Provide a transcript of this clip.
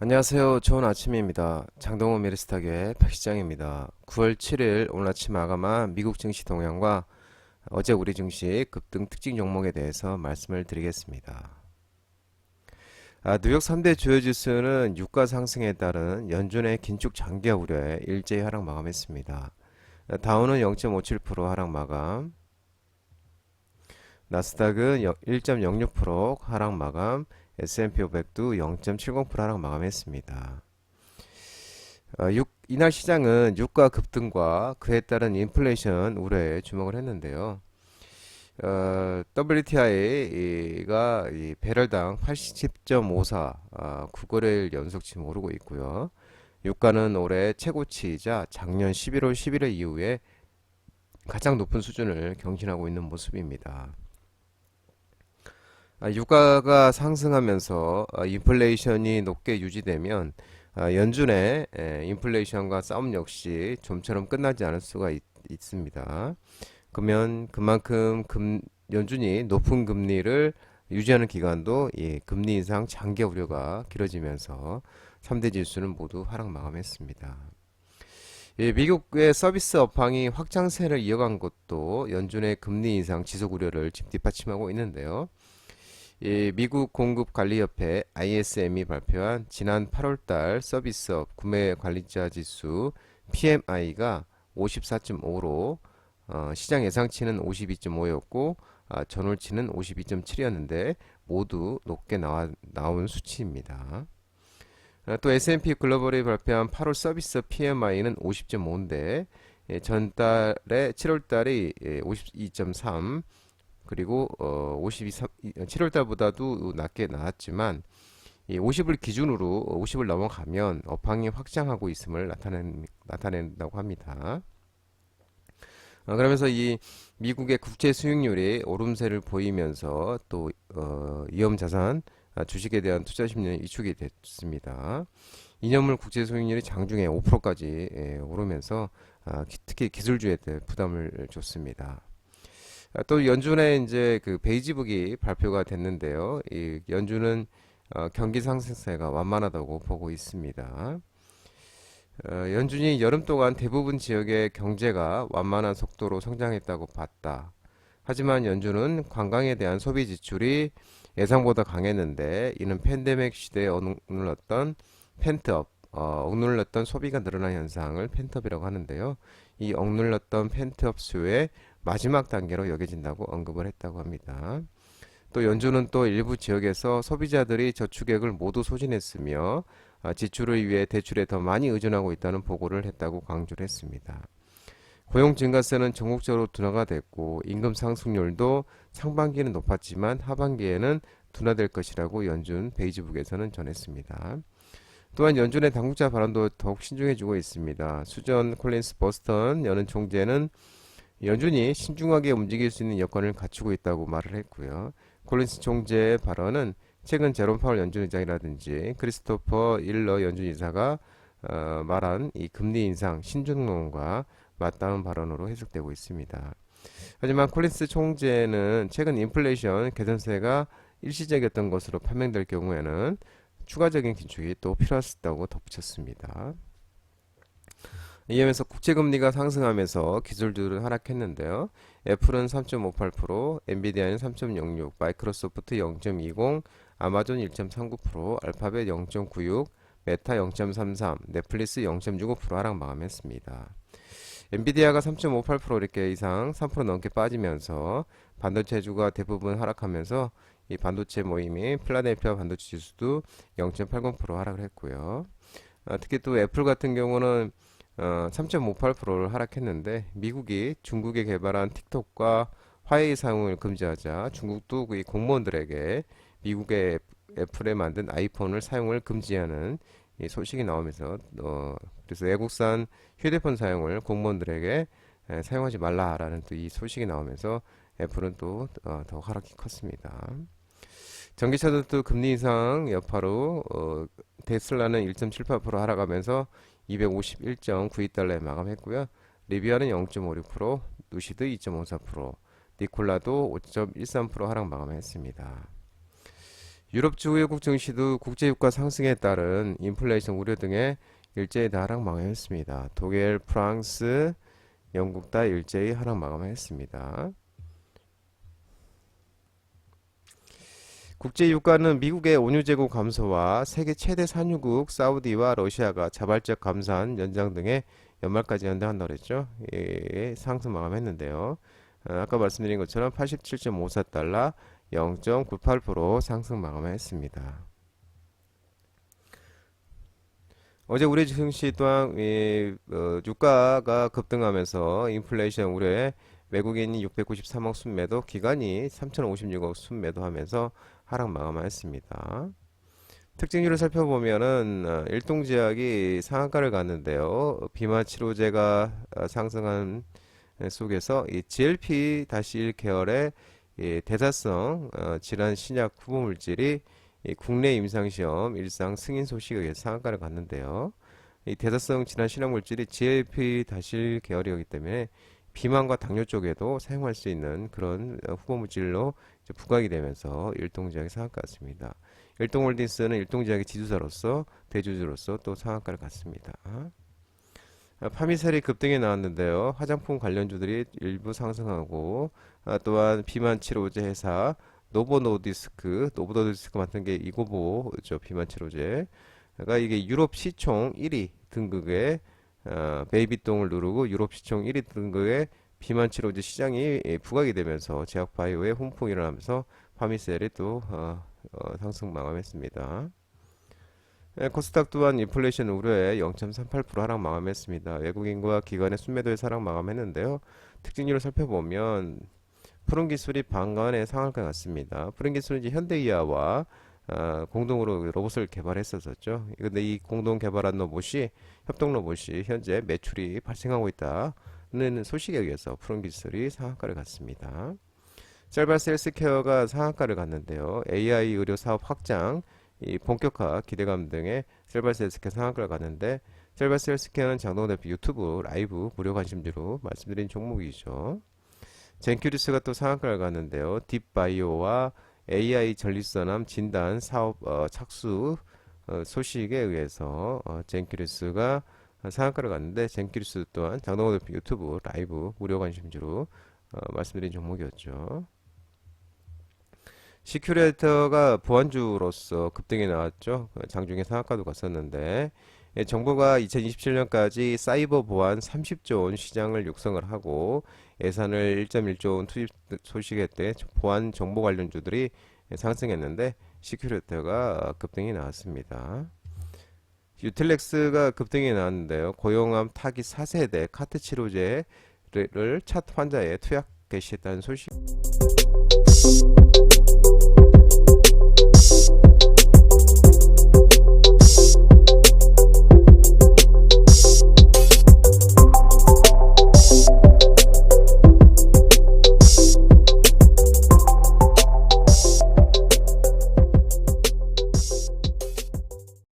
안녕하세요. 좋은 아침입니다. 장동호 메리스탁의 박시장입니다. 9월 7일 오늘 아침 마감한 미국 증시 동향과 어제 우리 증시 급등 특징 종목에 대해서 말씀을 드리겠습니다. 뉴욕 3대 주요 지수는 유가 상승에 따른 연준의 긴축 장기 우려에 일제히 하락 마감했습니다. 다우는 0.57% 하락 마감, 나스닥은 1.06% 하락 마감, S&P 500도 0.70% 하락 마감했습니다. 이날 시장은 유가 급등과 그에 따른 인플레이션 우려에 주목을 했는데요. WTI가 배럴당 80.54, 9거래일 연속치 오르고 있고요. 유가는 올해 최고치이자 작년 11월 11일 이후에 가장 높은 수준을 경신하고 있는 모습입니다. 유가가 상승하면서 인플레이션이 높게 유지되면 연준의 인플레이션과 싸움 역시 좀처럼 끝나지 않을 수가 있습니다. 그러면 그만큼 연준이 높은 금리를 유지하는 기간도 금리 인상 장기 우려가 길어지면서 3대 지수는 모두 하락 마감했습니다. 미국의 서비스 업황이 확장세를 이어간 것도 연준의 금리 인상 지속 우려를 지금 뒷받침하고 있는데요. 미국 공급관리협회 ISM이 발표한 지난 8월달 서비스업 구매관리자 지수 PMI가 54.5로 시장 예상치는 52.5였고 전월치는 52.7이었는데 모두 높게 나온 수치입니다. 또 S&P 글로벌이 발표한 8월 서비스 PMI는 50.5인데 전달에 7월달이 52.3, 그리고 7월 달보다도 낮게 나왔지만 50을 기준으로 50을 넘어가면 업황이 확장하고 있음을 나타낸다고 합니다. 그러면서 이 미국의 국채 수익률이 오름세를 보이면서 또 위험자산 주식에 대한 투자 심리는 위축이 됐습니다. 2년물 국채 수익률이 장중에 5%까지 오르면서 특히 기술주에 대해 부담을 줬습니다. 또 연준의 이제 그 베이지북이 발표가 됐는데요. 이 연준은 경기 상승세가 완만하다고 보고 있습니다. 연준이 여름 동안 대부분 지역의 경제가 완만한 속도로 성장했다고 봤다. 하지만 연준은 관광에 대한 소비 지출이 예상보다 강했는데 이는 팬데믹 시대에 억눌렀던 소비가 늘어난 현상을 펜트업이라고 하는데요. 이 억눌렀던 펜트업 수요의 마지막 단계로 여겨진다고 언급을 했다고 합니다. 또 연준은 또 일부 지역에서 소비자들이 저축액을 모두 소진했으며 지출을 위해 대출에 더 많이 의존하고 있다는 보고를 했다고 강조를 했습니다. 고용 증가세는 전국적으로 둔화가 됐고 임금 상승률도 상반기는 높았지만 하반기에는 둔화될 것이라고 연준 베이지북에서는 전했습니다. 또한 연준의 당국자 발언도 더욱 신중해지고 있습니다. 수전 콜린스 버스턴 연은 총재는 연준이 신중하게 움직일 수 있는 여건을 갖추고 있다고 말을 했고요. 콜린스 총재의 발언은 최근 제롬 파월 연준 의장이라든지 크리스토퍼 일러 연준 이사가 말한 이 금리 인상 신중론과 맞닿은 발언으로 해석되고 있습니다. 하지만 콜린스 총재는 최근 인플레이션 개선세가 일시적이었던 것으로 판명될 경우에는 추가적인 긴축이 또 필요하다고 덧붙였습니다. 이하면서 국채금리가 상승하면서 기술주들은 하락했는데요. 애플은 3.58%, 엔비디아는 3.06, 마이크로소프트 0.20, 아마존 1.39%, 알파벳 0.96, 메타 0.33, 넷플릭스 0.65% 하락 마감했습니다. 엔비디아가 3.58% 이렇게 이상 3% 넘게 빠지면서 반도체주가 대부분 하락하면서 이 반도체 모임인 필라델피아 반도체 지수도 0.80% 하락을 했고요. 특히 또 애플 같은 경우는 3.58%를 하락했는데 미국이 중국에 개발한 틱톡과 화웨이 사용을 금지하자 중국도 그 공무원들에게 미국의 애플에 만든 아이폰을 사용을 금지하는 이 소식이 나오면서 그래서 외국산 휴대폰 사용을 공무원들에게 사용하지 말라라는 또 이 소식이 나오면서 애플은 또 더 하락이 컸습니다. 전기차도 금리 인상 여파로 테슬라는 1.78% 하락하면서 251.92달러에 마감했고요. 리비아는 0.56%, 누시드 2.54%, 니콜라도 5.13% 하락 마감했습니다. 유럽 주요국 증시도 국제유가 상승에 따른 인플레이션 우려 등의 일제히 하락 마감했습니다. 독일, 프랑스, 영국 다 일제히 하락 마감했습니다. 국제유가는 미국의 원유 재고 감소와 세계 최대 산유국 사우디와 러시아가 자발적 감산 연장 등의 연말까지 연장한다고 그랬죠. 예, 상승 마감했는데요. 아까 말씀드린 것처럼 87.54달러 0.98% 상승 마감했습니다. 어제 우리 증시 또한 유가가 급등하면서 인플레이션 우려에 외국인이 693억 순매도, 기관이 3056억 순매도하면서 하락 마감했습니다. 특징률을 살펴보면은 일동제약이 상한가를 갔는데요. 비만 치료제가 상승한 속에서 이 GLP-1 계열의 이 대사성 질환 신약 후보 물질이 이 국내 임상시험 일상 승인 소식에 의해 상한가를 갔는데요. 이 대사성 질환 신약 물질이 GLP-1 계열이기 때문에 비만과 당뇨 쪽에도 사용할 수 있는 그런 후보 물질로 이제 부각이 되면서 일동제약이 상한가 갔습니다. 일동홀딩스는 일동제약의 지주사로서 대주주로서 또 상한가를 갔습니다. 파미셀이 급등에 나왔는데요. 화장품 관련주들이 일부 상승하고 또한 비만 치료제 회사 노보노디스크 맡은 게 이고보죠. 비만 치료제. 그러니까 이게 유럽 시총 1위 등급의 베이비똥을 누르고 유럽 시총 1위 등급의 비만 치료제 시장이 부각이 되면서 제약바이오에 훈풍이 일어나면서 파미셀이 또 상승 마감했습니다. 코스닥 또한 인플레이션 우려에 0.38% 하락 마감했습니다. 외국인과 기관의 순매도에 하락 마감했는데요. 특징률을 살펴보면 푸른 기술이 방간의 상한가 같습니다. 푸른 기술은 이제 현대기아와 공동으로 로봇을 개발했었죠. 근데 이 공동 개발한 로봇이 협동 로봇이 현재 매출이 발생하고 있다는 소식에 의해서 푸른 기술이 상한가를 갔습니다. 셀바스 헬스케어가 상한가를 갔는데요. AI 의료 사업 확장, 이 본격화 기대감 등의 셀바스 헬스케어 상한가를 갔는데 셀바스 헬스케어는 장동건 대표 유튜브 라이브 무료 관심주로 말씀드린 종목이죠. 젠큐리스가 또 상한가를 갔는데요. 딥바이오와 AI 전립선암 진단 사업 착수 소식에 의해서 젠큐리스가 상한가를 갔는데 젠큐리스 또한 장동건 대표 유튜브 라이브 무료 관심주로 말씀드린 종목이었죠. 시큐레이터가 보안주로서 급등이 나왔죠. 장중에 상한가도 갔었는데 정부가 2027년까지 사이버 보안 30조 원 시장을 육성을 하고 예산을 1.1조 원 투입 소식했대 보안 정보 관련주들이 상승했는데 시큐레이터가 급등이 나왔습니다. 유틸렉스가 급등이 나왔는데요. 고용암 타깃 4세대 카트 치료제를 첫 환자에 투약 개시했다는 소식.